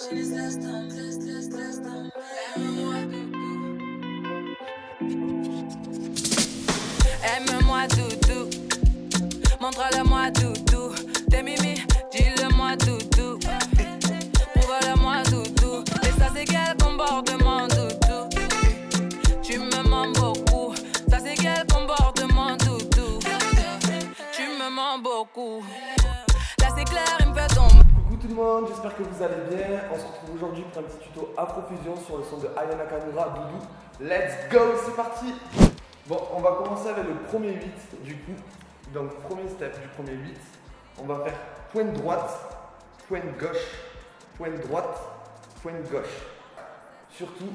Aime-moi doudou, montre-le-moi doudou. T'es mimi, dis-le-moi doudou. Prouve-le-moi doudou. Et ça c'est quel comportement doudou. Tu me mens beaucoup. Ça c'est quel comportement doudou. Tu me mens beaucoup. Là c'est clair, il me fait tomber. Coucou tout le monde, j'espère que vous allez bien. On se retrouve aujourd'hui pour un petit tuto Afrofusion sur le son de Aya Nakamura, Doudou. Let's go, c'est parti. Bon, on va commencer avec le premier 8 du coup. Donc premier step du premier 8, on va faire pointe droite, pointe gauche, pointe droite, pointe gauche. Surtout,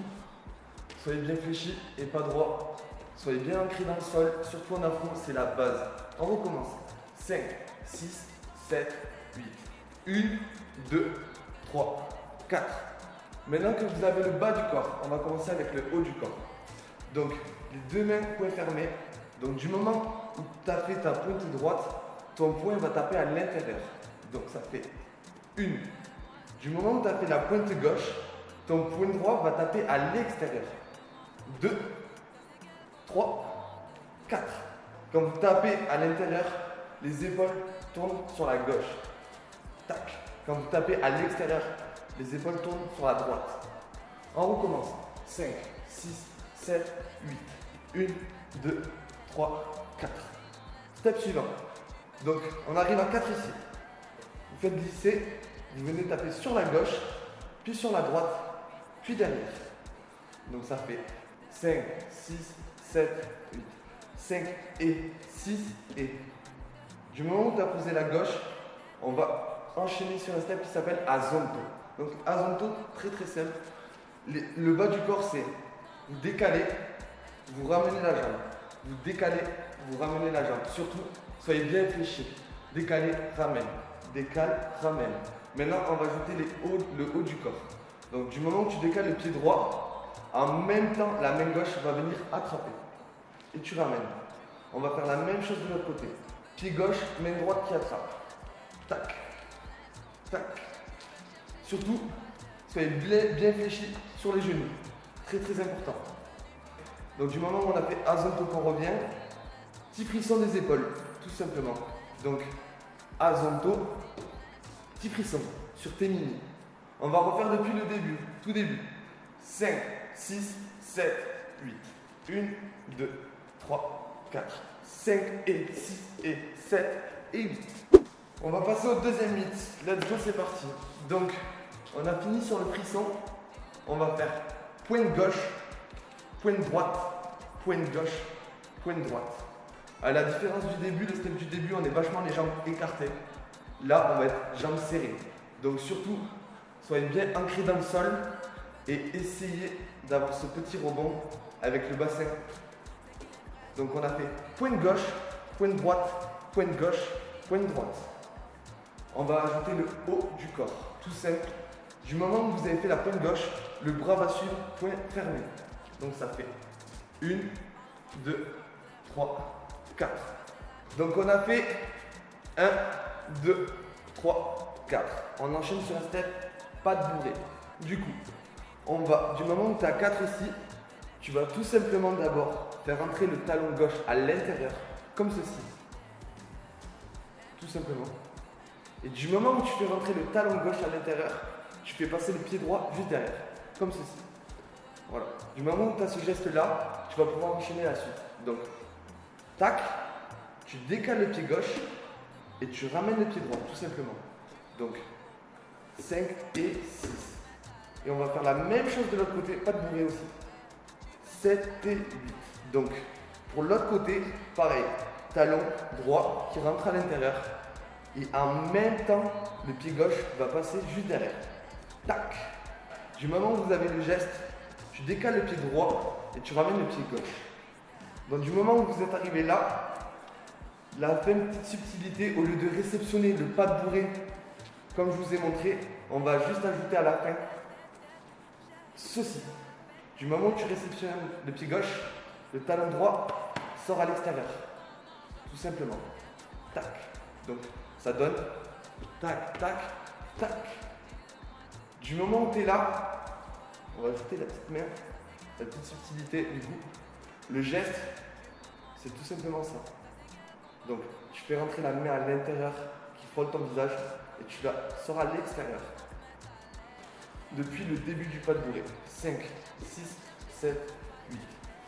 soyez bien fléchis et pas droit. Soyez bien ancrés dans le sol, surtout en afro, c'est la base. On recommence. 5, 6, 7, 8. 1, 2, 3, 4. Maintenant que vous avez le bas du corps, on va commencer avec le haut du corps. Donc, les deux mains, poings fermés. Donc, du moment où tu as fait ta pointe droite, ton poing va taper à l'intérieur. Donc, ça fait 1. Du moment où tu as fait la pointe gauche, ton poing droit va taper à l'extérieur. 2, 3, 4. Quand vous tapez à l'intérieur, les épaules tournent sur la gauche. Tac. Quand vous tapez à l'extérieur, les épaules tournent sur la droite. On recommence. 5, 6, 7, 8. 1, 2, 3, 4. Step suivant. Donc, on arrive à 4 ici. Vous faites glisser, vous venez taper sur la gauche, puis sur la droite, puis derrière. Donc, ça fait 5, 6, 7, 8. 5 et 6 et. Du moment où tu as posé la gauche, on va enchaîner sur un step qui s'appelle Azonto. Donc, Azonto, très très simple. Le bas du corps, c'est vous décalez, vous ramenez la jambe. Vous décalez, vous ramenez la jambe. Surtout, soyez bien fléchis. Décalez, ramène. Décale, ramène. Maintenant, on va ajouter le haut du corps. Donc, du moment où tu décales le pied droit, en même temps, la main gauche va venir attraper. Et tu ramènes. On va faire la même chose de l'autre côté. Pied gauche, main droite qui attrape. Tac. Tac. Surtout, soyez bien fléchis sur les genoux. Très très important. Donc du moment où on a fait Azonto qu'on revient, petit frisson des épaules, tout simplement. Donc Azonto, petit frisson sur tes mini. On va refaire depuis le début, tout début. 5, 6, 7, 8. 1, 2, 3, 4, 5 et 6 et 7 et 8. On va passer au deuxième 8. Let's go, c'est parti. Donc on a fini sur le frisson. On va faire pointe gauche, pointe droite, pointe gauche, pointe droite. À la différence du début, le step du début, on est vachement les jambes écartées. Là, on va être jambes serrées. Donc surtout, soyez bien ancrés dans le sol et essayez d'avoir ce petit rebond avec le bassin. Donc on a fait pointe gauche, pointe droite, pointe gauche, pointe droite. On va ajouter le haut du corps, tout simple. Du moment où vous avez fait la pointe gauche, le bras va suivre, poing fermé. Donc ça fait 1, 2, 3, 4. Donc on a fait 1, 2, 3, 4. On enchaîne sur un step, pas de bourrée. Du coup, on va, du moment où tu as 4 ici, tu vas tout simplement d'abord faire entrer le talon gauche à l'intérieur, comme ceci. Tout simplement. Et du moment où tu fais rentrer le talon gauche à l'intérieur, tu fais passer le pied droit juste derrière, comme ceci. Voilà. Du moment où tu as ce geste-là, tu vas pouvoir enchaîner la suite. Donc, tac, tu décales le pied gauche et tu ramènes le pied droit, tout simplement. Donc, 5 et 6. Et on va faire la même chose de l'autre côté, pas de bourrée aussi. 7 et 8. Donc, pour l'autre côté, pareil, talon droit qui rentre à l'intérieur. Et en même temps, le pied gauche va passer juste derrière. Tac. Du moment où vous avez le geste, tu décales le pied droit et tu ramènes le pied gauche. Donc du moment où vous êtes arrivé là, la même petite subtilité, au lieu de réceptionner le pas de bourrée, comme je vous ai montré, on va juste ajouter à la fin ceci. Du moment où tu réceptionnes le pied gauche, le talon droit sort à l'extérieur. Tout simplement. Tac. Donc ça donne tac, tac, tac. Du moment où tu es là, on va ajouter la petite main, la petite subtilité du coup. Le geste, c'est tout simplement ça. Donc, tu fais rentrer la main à l'intérieur qui frôle ton visage et tu la sors à l'extérieur. Depuis le début du pas de bourrée. 5, 6, 7, 8.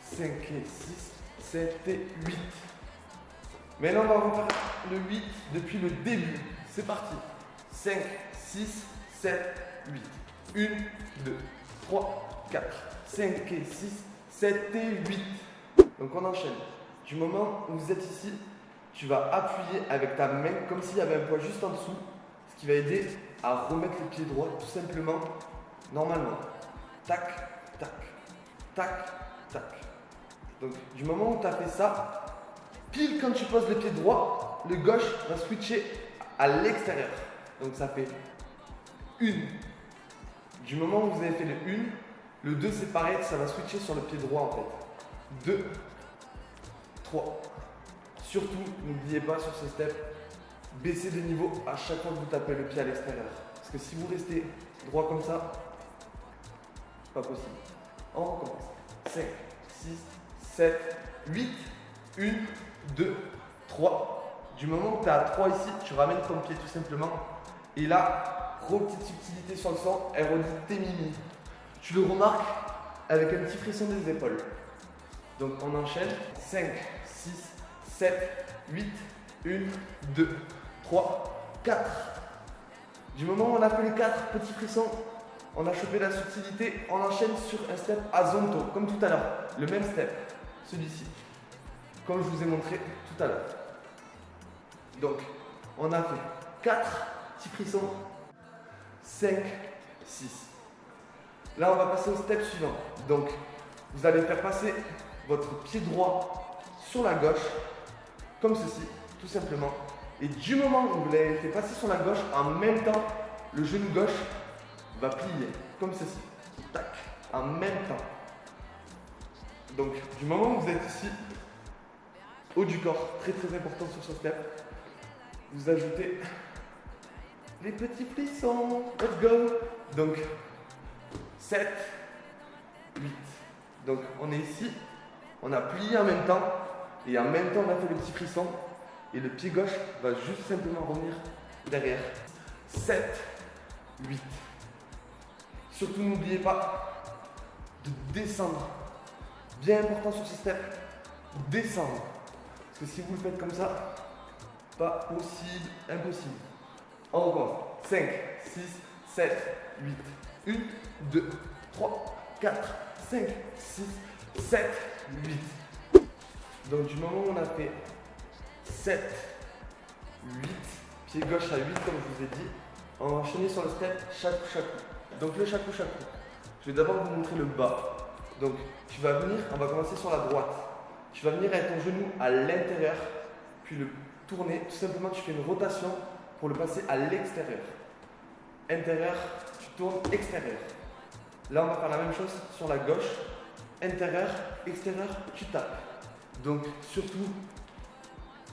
5 et 6, 7 et 8. Maintenant, on va refaire le 8 depuis le début. C'est parti. 5, 6, 7, 8. 1, 2, 3, 4, 5 et 6, 7 et 8. Donc on enchaîne. Du moment où vous êtes ici, tu vas appuyer avec ta main comme s'il y avait un poids juste en dessous, ce qui va aider à remettre le pied droit tout simplement, normalement. Tac, tac, tac, tac. Donc du moment où tu as fait ça, pile quand tu poses le pied droit, le gauche va switcher à l'extérieur. Donc ça fait 1. Du moment où vous avez fait le 1, le 2 c'est pareil, ça va switcher sur le pied droit en fait. 2, 3. Surtout, n'oubliez pas sur ce step, baissez de niveau à chaque fois que vous tapez le pied à l'extérieur. Parce que si vous restez droit comme ça, pas possible. On recommence. 5, 6, 7, 8, 1, 2, 3. Du moment où tu es à 3 ici, tu ramènes ton pied tout simplement. Et là, petite subtilité sur le son, elle redit tes mimi. Tu le remarques avec un petit frisson des épaules. Donc on enchaîne. 5, 6, 7, 8, 1, 2, 3, 4. Du moment où on a fait les 4 petits frissons, on a chopé la subtilité, on enchaîne sur un step azonto, comme tout à l'heure. Le même step, celui-ci. Comme je vous ai montré tout à l'heure. Donc, on a fait 4 petits frissons, 5, 6. Là, on va passer au step suivant. Donc, vous allez faire passer votre pied droit sur la gauche, comme ceci, tout simplement. Et du moment où vous l'avez fait passer sur la gauche, en même temps, le genou gauche va plier, comme ceci. Tac, en même temps. Donc, du moment où vous êtes ici, haut du corps, très très important sur ce step, vous ajoutez les petits frissons. Let's go. Donc, 7, 8. Donc, on est ici, on a plié en même temps, et en même temps, on a fait le petit frisson, et le pied gauche va juste simplement revenir derrière. 7, 8. Surtout, n'oubliez pas de descendre. Bien important sur ce step, descendre. Parce que si vous le faites comme ça, pas possible, impossible. On recommence. 5, 6, 7, 8. 1, 2, 3, 4, 5, 6, 7, 8. Donc du moment où on a fait 7, 8, pied gauche à 8 comme je vous ai dit, on va enchaîner sur le step chaque coup. Donc le chaque coup. Je vais d'abord vous montrer le bas. Donc tu vas venir, on va commencer sur la droite. Tu vas venir avec ton genou à l'intérieur, puis le tourner. Tout simplement, tu fais une rotation pour le passer à l'extérieur. Intérieur, tu tournes, extérieur. Là, on va faire la même chose sur la gauche. Intérieur, extérieur, tu tapes. Donc surtout,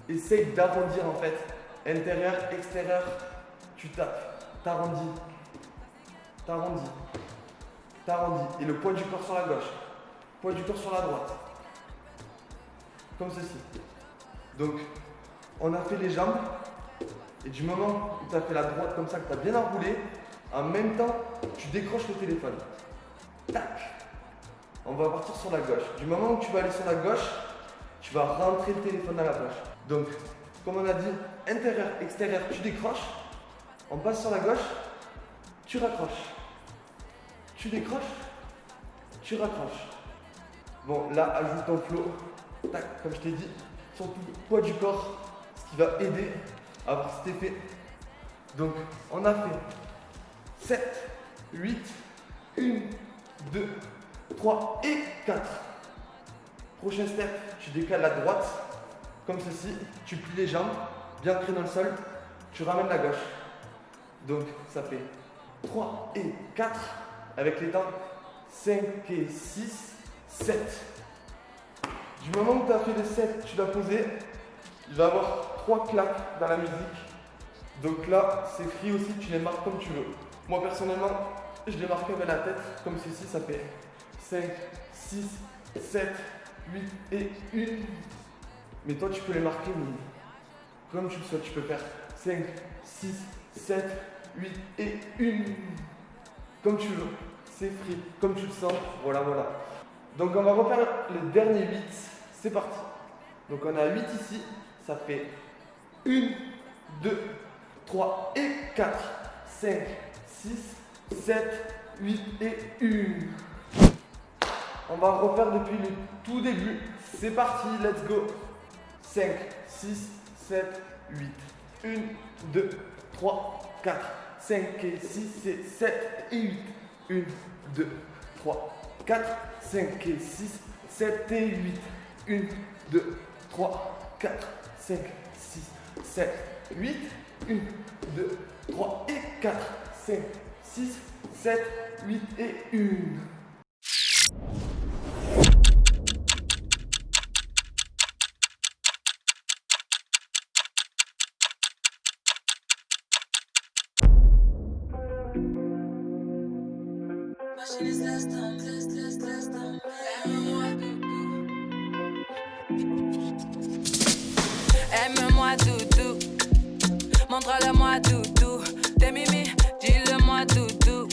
essaye d'arrondir en fait. Intérieur, extérieur, tu tapes. T'arrondis. T'arrondis. T'arrondis. Et le poids du corps sur la gauche. Poids du corps sur la droite. Comme ceci. Donc, on a fait les jambes. Et du moment où tu as fait la droite comme ça, que tu as bien enroulé, en même temps, tu décroches le téléphone. Tac. On va partir sur la gauche. Du moment où tu vas aller sur la gauche, tu vas rentrer le téléphone dans la poche. Donc, comme on a dit, intérieur, extérieur, tu décroches. On passe sur la gauche, tu raccroches. Tu décroches, tu raccroches. Bon, là, ajoute ton flow. Tac, comme je t'ai dit, surtout le poids du corps, ce qui va aider à avoir cet effet. Donc, on a fait 7, 8, 1, 2, 3 et 4. Prochain step, tu décales la droite, comme ceci, tu plies les jambes, bien ancrées dans le sol, tu ramènes la gauche. Donc, ça fait 3 et 4, avec les temps, 5 et 6, 7. Du moment où tu as fait le 7, tu l'as posé, il va y avoir 3 claques dans la musique. Donc là, c'est free aussi, tu les marques comme tu veux. Moi personnellement, je l'ai marqué avec la tête, comme ceci, ça fait 5, 6, 7, 8 et 1. Mais toi, tu peux les marquer, mais comme tu le souhaites, tu peux faire 5, 6, 7, 8 et 1. Comme tu veux, c'est free, comme tu le sens, voilà. Donc on va refaire le dernier 8, c'est parti. Donc on a 8 ici, ça fait 1, 2, 3 et 4, 5, 6, 7, 8 et 1. On va refaire depuis le tout début, c'est parti, let's go. 5, 6, 7, 8, 1, 2, 3, 4, 5 et 6 et 7 et 8. 1, 2, 3, 4, 5 et 6, 7 et 8. 1, 2, 3, 4, 5, 6, 7, 8. 1, 2, 3 et 4, 5, 6, 7, 8 et 1. Aime-moi doudou, montre-le-moi doudou. T'es mimi, dis-le-moi doudou.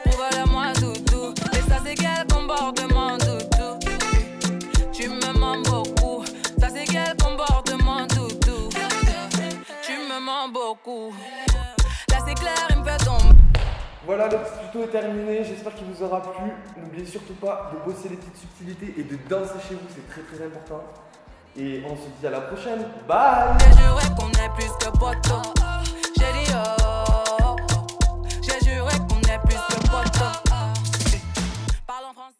Prouve-le-moi doudou. Et ça c'est quel comportement doudou. Tu me mens beaucoup. Ça c'est quel comportement doudou. Tu me mens beaucoup. Là c'est clair, il me fait tomber. Voilà, le petit tuto est terminé, j'espère qu'il vous aura plu. N'oubliez surtout pas de bosser les petites subtilités et de danser chez vous, c'est très important. Et on se dit à la prochaine, bye. Je jure qu'on est plus